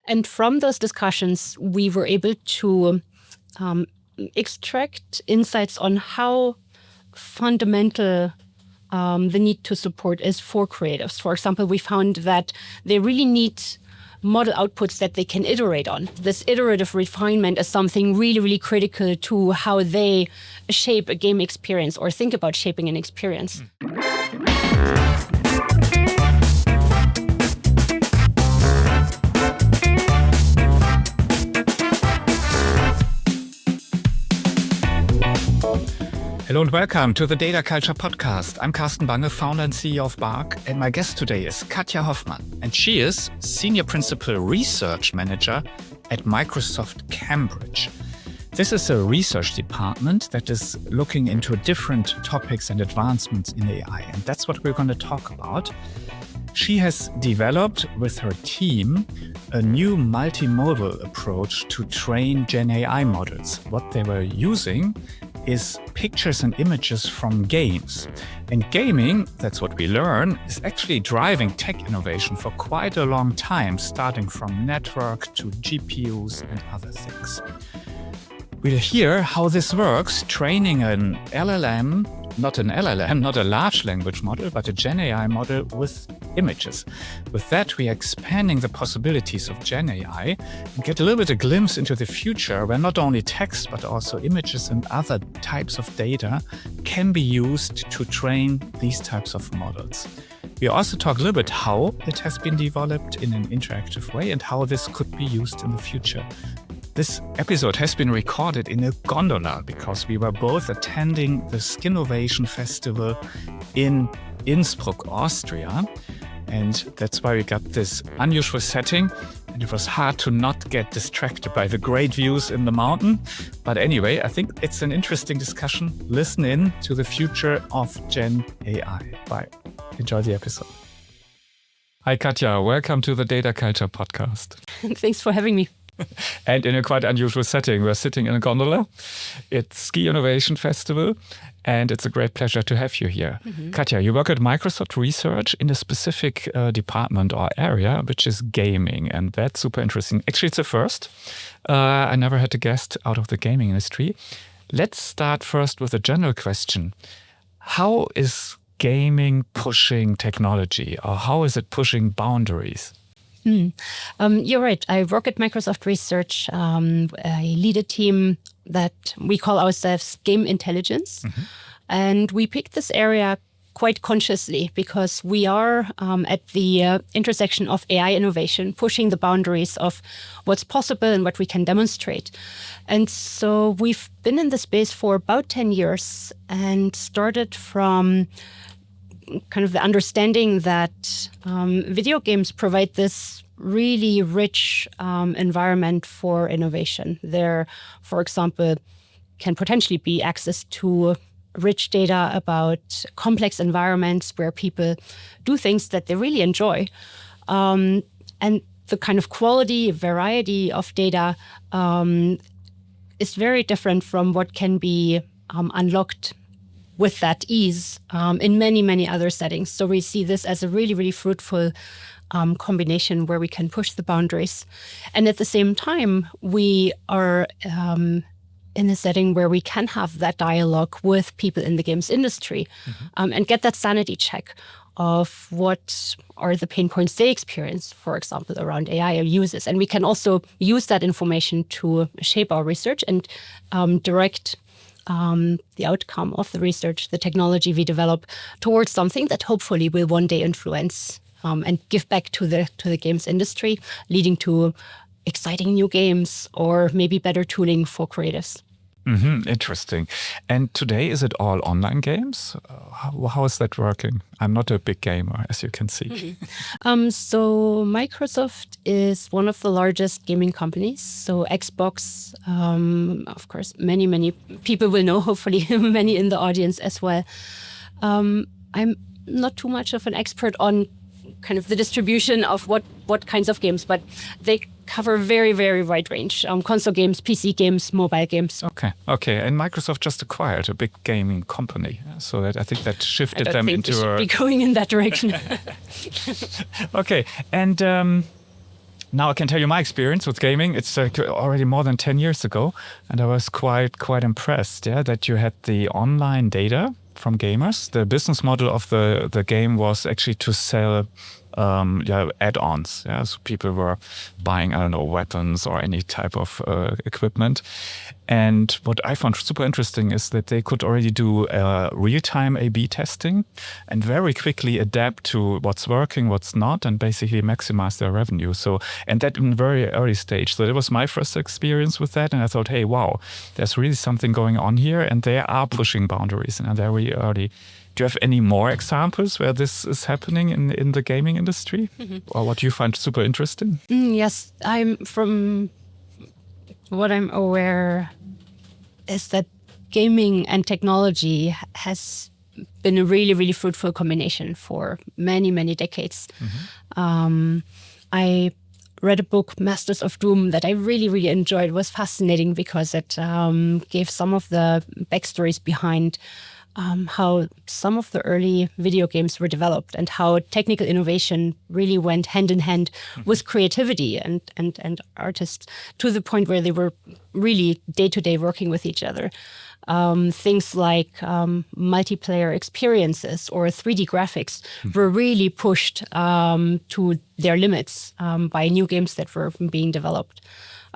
And from those discussions, we were able to extract insights on how fundamental the need to support is for creatives. For example, we found that they really need model outputs that they can iterate on. This iterative refinement is something really, really critical to how they shape a game experience or think about shaping an experience. Hello and welcome to the Data Culture Podcast. I'm Carsten, founder and CEO of Bark, and my guest today is Katja Hofmann, and she is Senior Principal Research Manager at Microsoft Cambridge. This is a research department that is looking into different topics and advancements in AI, and that's what we're going to talk about. She has developed with her team a new multimodal approach to train Gen AI models. What they were using is pictures and images from games. And gaming, that's what we learn, is actually driving tech innovation for quite a long time, starting from network to GPUs and other things. We'll hear how this works, training an LLM, not a large language model, but a Gen AI model with images. With that, we are expanding the possibilities of Gen AI and get a little bit a glimpse into the future where not only text, but also images and other types of data can be used to train these types of models. We also talk a little bit how it has been developed in an interactive way and how this could be used in the future. This episode has been recorded in a gondola because we were both attending the Skinnovation Festival in Innsbruck, Austria. And that's why we got this unusual setting. And it was hard to not get distracted by the great views in the mountain. But anyway, I think it's an interesting discussion. Listen in to the future of Gen AI. Bye. Enjoy the episode. Hi, Katja. Welcome to the Data Culture Podcast. Thanks for having me. And in a quite unusual setting. We're sitting in a gondola. It's Ski Innovation Festival. And it's a great pleasure to have you here. Mm-hmm. Katja, you work at Microsoft Research in a specific department or area, which is gaming. And that's super interesting. Actually, it's a first. I never had a guest out of the gaming industry. Let's start first with a general question. How is gaming pushing technology, or how is it pushing boundaries? You're right. I work at Microsoft Research. I lead a team that we call ourselves Game Intelligence. Mm-hmm. And we picked this area quite consciously because we are at the intersection of AI innovation, pushing the boundaries of what's possible and what we can demonstrate. And so we've been in the space for about 10 years and started from kind of the understanding that video games provide this really rich environment for innovation. There, for example, can potentially be access to rich data about complex environments where people do things that they really enjoy. And the kind of quality, variety of data is very different from what can be unlocked with that ease in many, many other settings. So we see this as a really, really fruitful combination where we can push the boundaries. And at the same time, we are in a setting where we can have that dialogue with people in the games industry and get that sanity check of what are the pain points they experience, for example, around AI uses. And we can also use that information to shape our research and direct the outcome of the research, the technology we develop, towards something that hopefully will one day influence and give back to the games industry, leading to exciting new games or maybe better tooling for creators. Mm-hmm. Interesting. And today, is it all online games? How is that working? I'm not a big gamer, as you can see. Mm-hmm. So Microsoft is one of the largest gaming companies. So Xbox, of course, many people will know, hopefully many in the audience as well. I'm not too much of an expert on kind of the distribution of what kinds of games, but they cover very, very wide range. Console games, PC games, mobile games. Okay. And Microsoft just acquired a big gaming company. So that I think that shifted them into be going in that direction. Okay. And Now I can tell you my experience with gaming. It's already more than 10 years ago, and I was quite impressed. Yeah, that you had the online data from gamers. The business model of the game was actually to sell add-ons. Yeah, so people were buying, I don't know, weapons or any type of equipment. And what I found super interesting is that they could already do real-time A/B testing and very quickly adapt to what's working, what's not, and basically maximize their revenue. So, and that in a very early stage. So that was my first experience with that. And I thought, hey, wow, there's really something going on here, and they are pushing boundaries, and they're really early. Do you have any more examples where this is happening in the gaming industry? Or what you find super interesting? Yes, from what I'm aware is that gaming and technology has been a really, really fruitful combination for many, many decades. I read a book, Masters of Doom, that I really, really enjoyed. It was fascinating because it gave some of the backstories behind how some of the early video games were developed and how technical innovation really went hand in hand with creativity and artists, to the point where they were really day-to-day working with each other. Things like multiplayer experiences or 3D graphics were really pushed to their limits by new games that were being developed.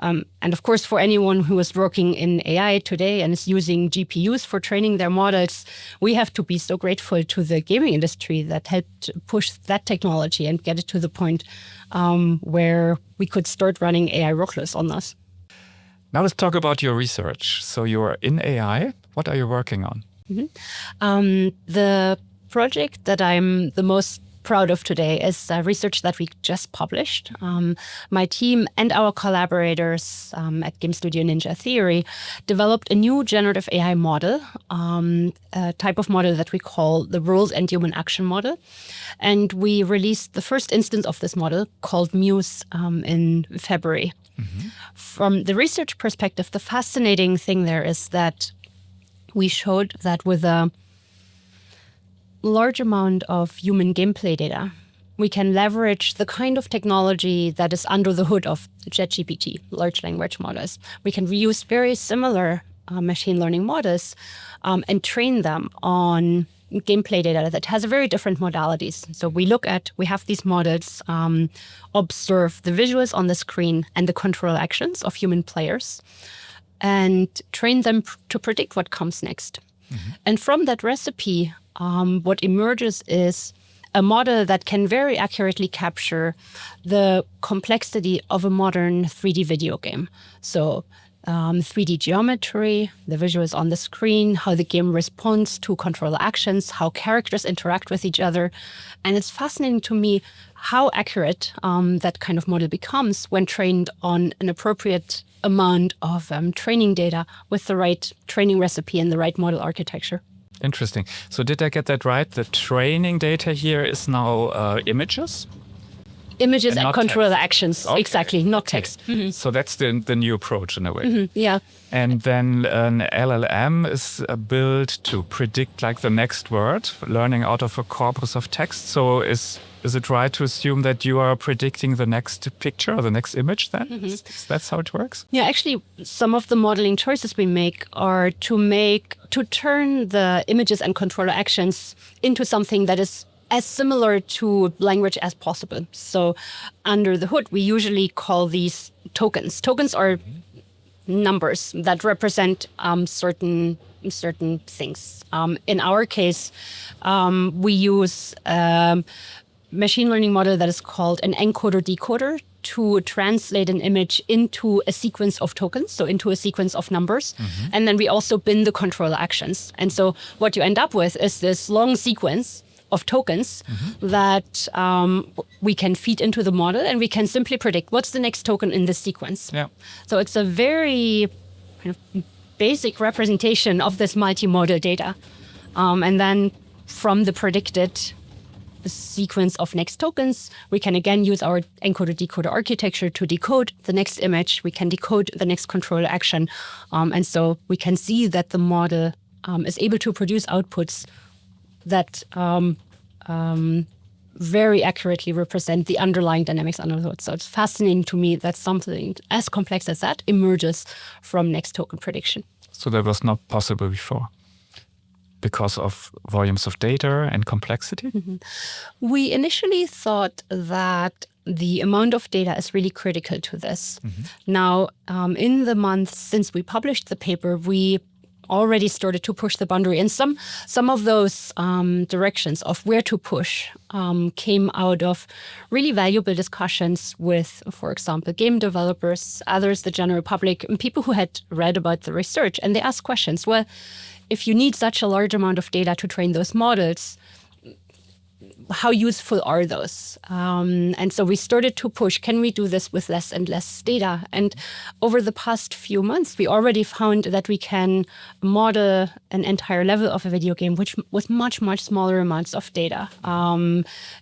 And of course, for anyone who is working in AI today and is using GPUs for training their models, we have to be so grateful to the gaming industry that helped push that technology and get it to the point where we could start running AI workloads on us. Now let's talk about your research. So you're in AI. What are you working on? The project that I'm the most proud of today is research that we just published. My team and our collaborators at Game Studio Ninja Theory developed a new generative AI model, a type of model that we call the Rules and Human Action Model. And we released the first instance of this model called Muse in February. From the research perspective, the fascinating thing there is that we showed that with a large amount of human gameplay data, we can leverage the kind of technology that is under the hood of ChatGPT, large language models. We can reuse very similar machine learning models and train them on gameplay data that has very different modalities. So we have these models observe the visuals on the screen and the control actions of human players and train them to predict what comes next. And from that recipe, what emerges is a model that can very accurately capture the complexity of a modern 3D video game. So 3D geometry, the visuals on the screen, how the game responds to controller actions, how characters interact with each other. And it's fascinating to me how accurate that kind of model becomes when trained on an appropriate amount of training data with the right training recipe and the right model architecture. Interesting. So did I get that right? The training data here is now images? Images and controller text. actions, Okay. Exactly, not text. So that's the new approach in a way. Yeah. And then an LLM is built to predict like the next word, learning out of a corpus of text. So is it right to assume that you are predicting the next picture or the next image then? That's how it works? Yeah, actually, some of the modeling choices we make are to turn the images and controller actions into something that is as similar to language as possible. So under the hood, we usually call these tokens. Tokens are numbers that represent certain things. In our case, we use machine learning model that is called an encoder-decoder to translate an image into a sequence of tokens, so into a sequence of numbers. And then we also bin the controller actions. And so what you end up with is this long sequence of tokens that we can feed into the model, and we can simply predict what's the next token in this sequence. Yeah. So it's a very kind of basic representation of this multimodal data. And then from the predicted sequence of next tokens, we can again use our encoder-decoder architecture to decode the next image. We can decode the next controller action. And so we can see that the model is able to produce outputs that very accurately represent the underlying dynamics under it. So it's fascinating to me that something as complex as that emerges from next token prediction. So that was not possible before because of volumes of data and complexity? Mm-hmm. We initially thought that the amount of data is really critical to this. Mm-hmm. Now, in the months since we published the paper, we already started to push the boundary. And some of those directions of where to push came out of really valuable discussions with, for example, game developers, others, the general public, and people who had read about the research. And they asked questions. Well, if you need such a large amount of data to train those models, how useful are those? And so we started to push, can we do this with less and less data? And over the past few months, we already found that we can model an entire level of a video game with much, much smaller amounts of data,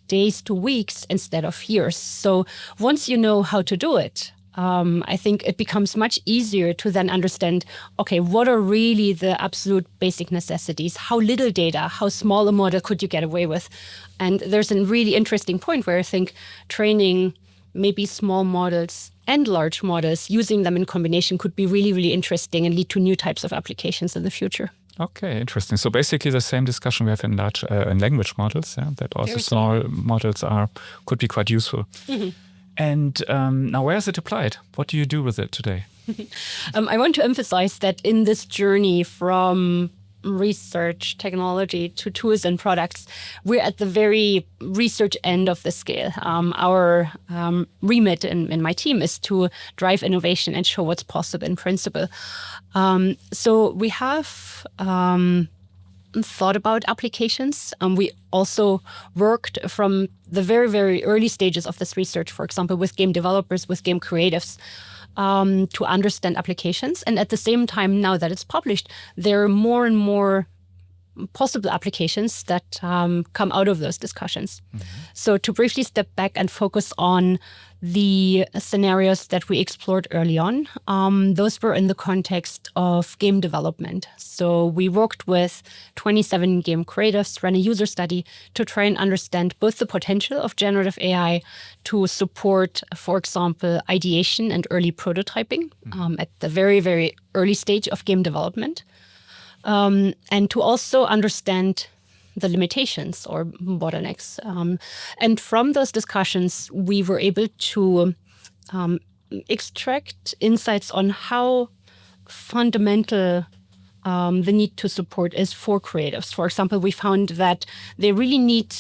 days to weeks instead of years. So once you know how to do it, I think it becomes much easier to then understand, okay, what are really the absolute basic necessities? How little data, how small a model could you get away with? And there's a really interesting point where I think training maybe small models and large models, using them in combination could be really, really interesting and lead to new types of applications in the future. Okay, interesting. So basically the same discussion we have in large in language models, that also small models could be quite useful. Mm-hmm. And now where is it applied? What do you do with it today? I want to emphasize that in this journey from research, technology to tools and products, we're at the very research end of the scale. Our remit in my team is to drive innovation and show what's possible in principle. So we have thought about applications. We also worked from the very, very early stages of this research, for example, with game developers, with game creatives, to understand applications. And at the same time, now that it's published, there are more and more possible applications that come out of those discussions. Mm-hmm. So to briefly step back and focus on the scenarios that we explored early on, those were in the context of game development. So we worked with 27 game creatives, ran a user study to try and understand both the potential of generative AI to support, for example, ideation and early prototyping at the very, very early stage of game development, and to also understand the limitations or bottlenecks. And from those discussions, we were able to extract insights on how fundamental the need to support is for creatives. For example, we found that they really need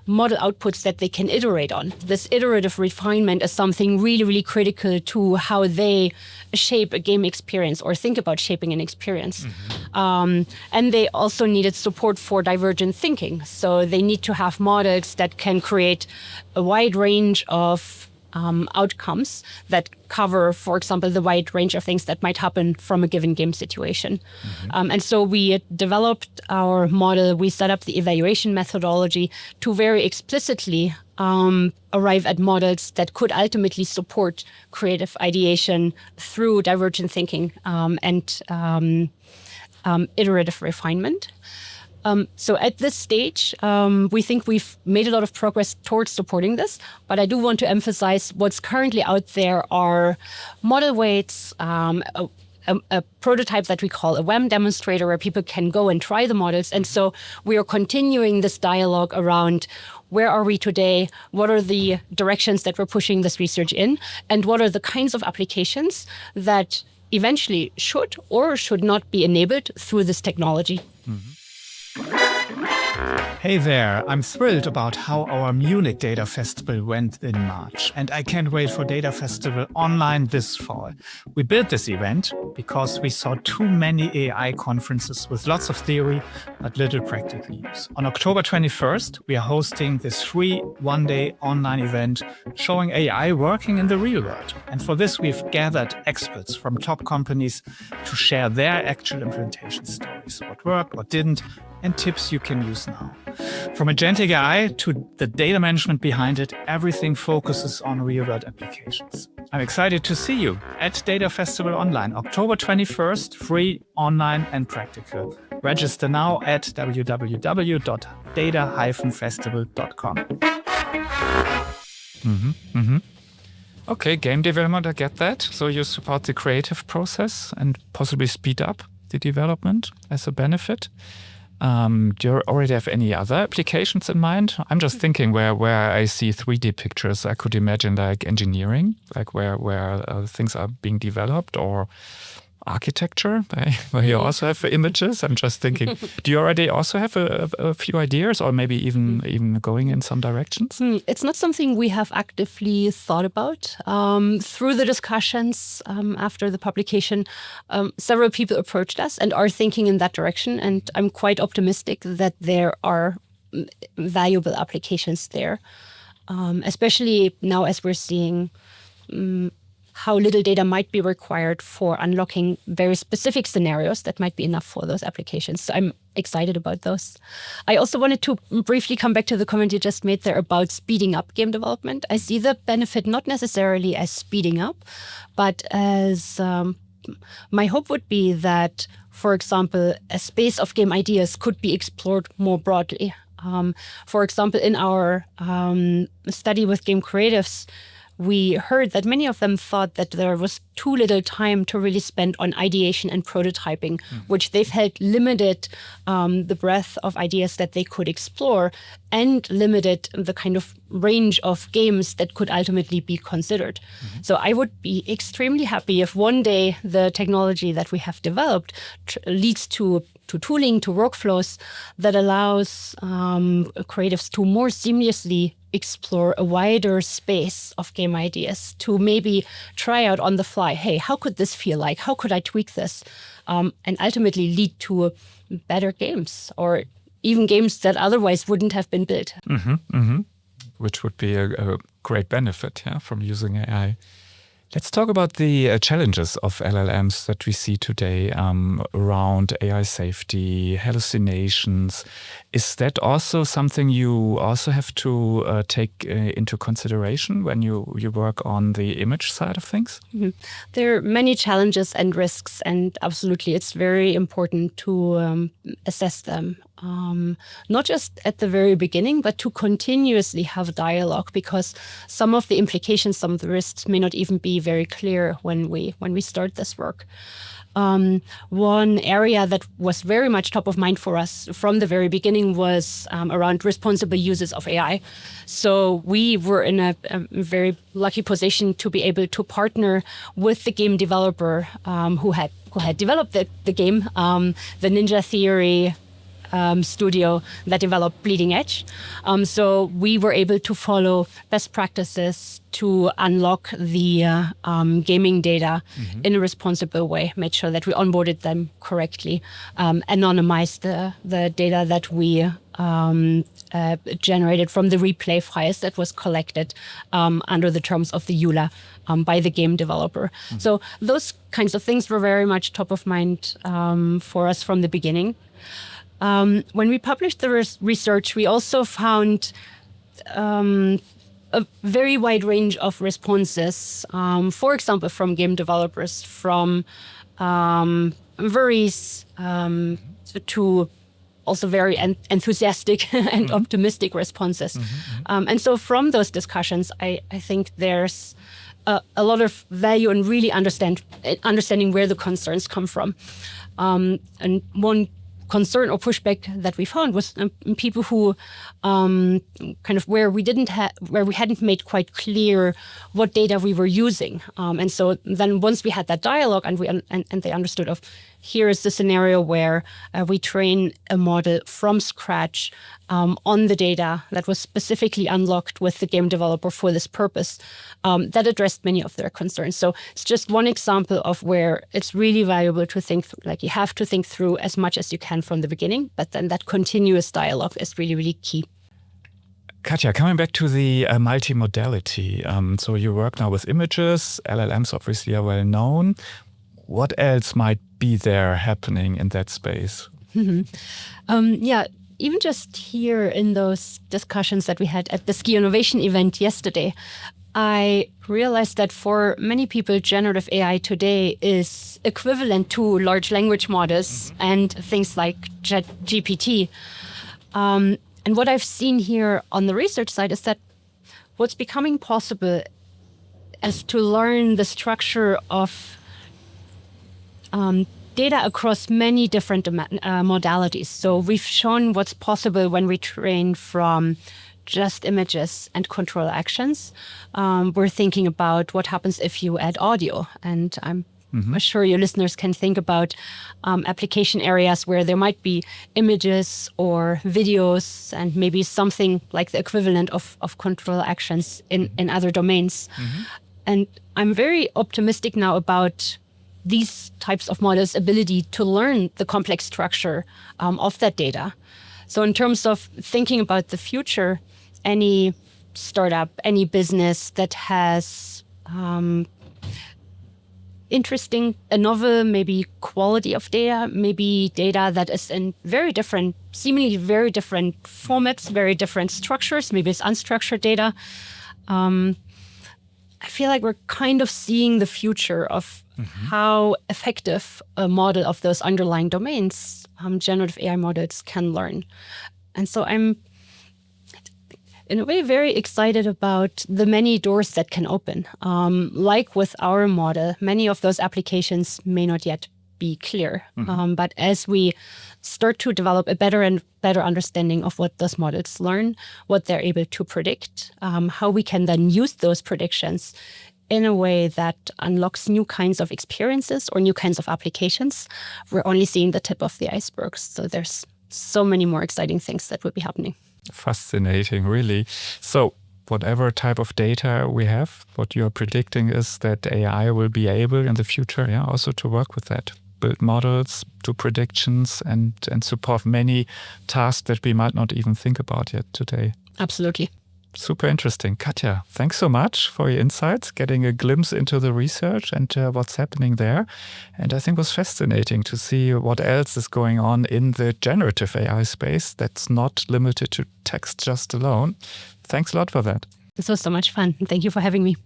model outputs that they can iterate on. This iterative refinement is something really, really critical to how they shape a game experience or think about shaping an experience. Mm-hmm. And they also needed support for divergent thinking. So they need to have models that can create a wide range of outcomes that cover, for example, the wide range of things that might happen from a given game situation. Mm-hmm. And so we developed our model, we set up the evaluation methodology to very explicitly arrive at models that could ultimately support creative ideation through divergent thinking and iterative refinement. So at this stage, we think we've made a lot of progress towards supporting this, but I do want to emphasize what's currently out there are model weights, a prototype that we call a WAM demonstrator where people can go and try the models. And so we are continuing this dialogue around where are we today, what are the directions that we're pushing this research in, and what are the kinds of applications that eventually should or should not be enabled through this technology. Mm-hmm. Hey there, I'm thrilled about how our Munich Data Festival went in March, and I can't wait for Data Festival online this fall. We built this event because we saw too many AI conferences with lots of theory but little practical use. On October 21st, we are hosting this free one-day online event showing AI working in the real world. And for this, we've gathered experts from top companies to share their actual implementation stories, what worked, what didn't, and tips you can use now. From agentic AI to the data management behind it, everything focuses on real-world applications. I'm excited to see you at Data Festival Online, October 21st, free, online and practical. Register now at www.data-festival.com. Okay, game development, I get that. So you support the creative process and possibly speed up the development as a benefit. Do you already have any other applications in mind? I'm just thinking where I see 3D pictures, I could imagine like engineering, like where things are being developed, or architecture, where you also have images. I'm just thinking, do you already also have a few ideas, or maybe even going in some directions? It's not something we have actively thought about. Through the discussions after the publication, several people approached us and are thinking in that direction. And I'm quite optimistic that there are valuable applications there, especially now as we're seeing how little data might be required for unlocking very specific scenarios that might be enough for those applications. So I'm excited about those. I also wanted to briefly come back to the comment you just made there about speeding up game development. I see the benefit not necessarily as speeding up, but as my hope would be that, for example, a space of game ideas could be explored more broadly. For example, in our study with game creatives, we heard that many of them thought that there was too little time to really spend on ideation and prototyping, which they felt limited the breadth of ideas that they could explore and limited the kind of range of games that could ultimately be considered. So I would be extremely happy if one day the technology that we have developed leads to tooling, to workflows that allows creatives to more seamlessly explore a wider space of game ideas, to maybe try out on the fly, hey, how could this feel like? How could I tweak this? And ultimately lead to better games, or even games that otherwise wouldn't have been built. Which would be a great benefit from using AI. Let's talk about the challenges of LLMs that we see today around AI safety, hallucinations. Is that also something you also have to take into consideration when you work on the image side of things? There are many challenges and risks, and absolutely it's very important to assess them. Not just at the very beginning, but to continuously have dialogue, because some of the implications, some of the risks may not even be very clear when we start this work. One area that was very much top of mind for us from the very beginning was around responsible uses of AI. So we were in a very lucky position to be able to partner with the game developer who had developed the game, the Ninja Theory studio that developed Bleeding Edge. So we were able to follow best practices to unlock the gaming data in a responsible way, made sure that we onboarded them correctly, anonymized the data that we generated from the replay files that was collected under the terms of the EULA by the game developer. So those kinds of things were very much top of mind for us from the beginning. When we published the research, we also found a very wide range of responses, for example, from game developers, from worries to also very enthusiastic and optimistic responses. And so from those discussions, I think there's a lot of value in really understanding where the concerns come from. And one concern or pushback that we found was people who kind of where we hadn't made quite clear what data we were using, and so then once we had that dialogue and they understood of, here is the scenario where we train a model from scratch on the data that was specifically unlocked with the game developer for this purpose, that addressed many of their concerns. So it's just one example of where it's really valuable to think, like you have to think through as much as you can from the beginning, but then that continuous dialogue is really, really key. Katja, coming back to the multimodality. So you work now with images, LLMs obviously are well known. What else might be there happening in that space? Even just here in those discussions that we had at the Ski Innovation event yesterday, I realized that for many people, generative AI today is equivalent to large language models and things like ChatGPT. And what I've seen here on the research side is that what's becoming possible is to learn the structure of data across many different modalities. So we've shown what's possible when we train from just images and control actions. We're thinking about what happens if you add audio. And I'm sure your listeners can think about application areas where there might be images or videos and maybe something like the equivalent of control actions in other domains. And I'm very optimistic now about these types of models' ability to learn the complex structure of that data. So in terms of thinking about the future, any startup, any business that has interesting, a novel, maybe quality of data, maybe data that is in seemingly very different formats, very different structures, maybe it's unstructured data. I feel like we're kind of seeing the future of how effective a model of those underlying domains, generative AI models, can learn. And so I'm, in a way, very excited about the many doors that can open. Like with our model, many of those applications may not yet be clear. But as we start to develop a better and better understanding of what those models learn, what they're able to predict, how we can then use those predictions in a way that unlocks new kinds of experiences or new kinds of applications, we're only seeing the tip of the iceberg. So there's so many more exciting things that would be happening. Fascinating, really. So whatever type of data we have, what you're predicting is that AI will be able in the future, also to work with that. Build models, do predictions, and support many tasks that we might not even think about yet today. Absolutely. Super interesting. Katja, thanks so much for your insights, getting a glimpse into the research and what's happening there. And I think it was fascinating to see what else is going on in the generative AI space that's not limited to text just alone. Thanks a lot for that. This was so much fun. Thank you for having me.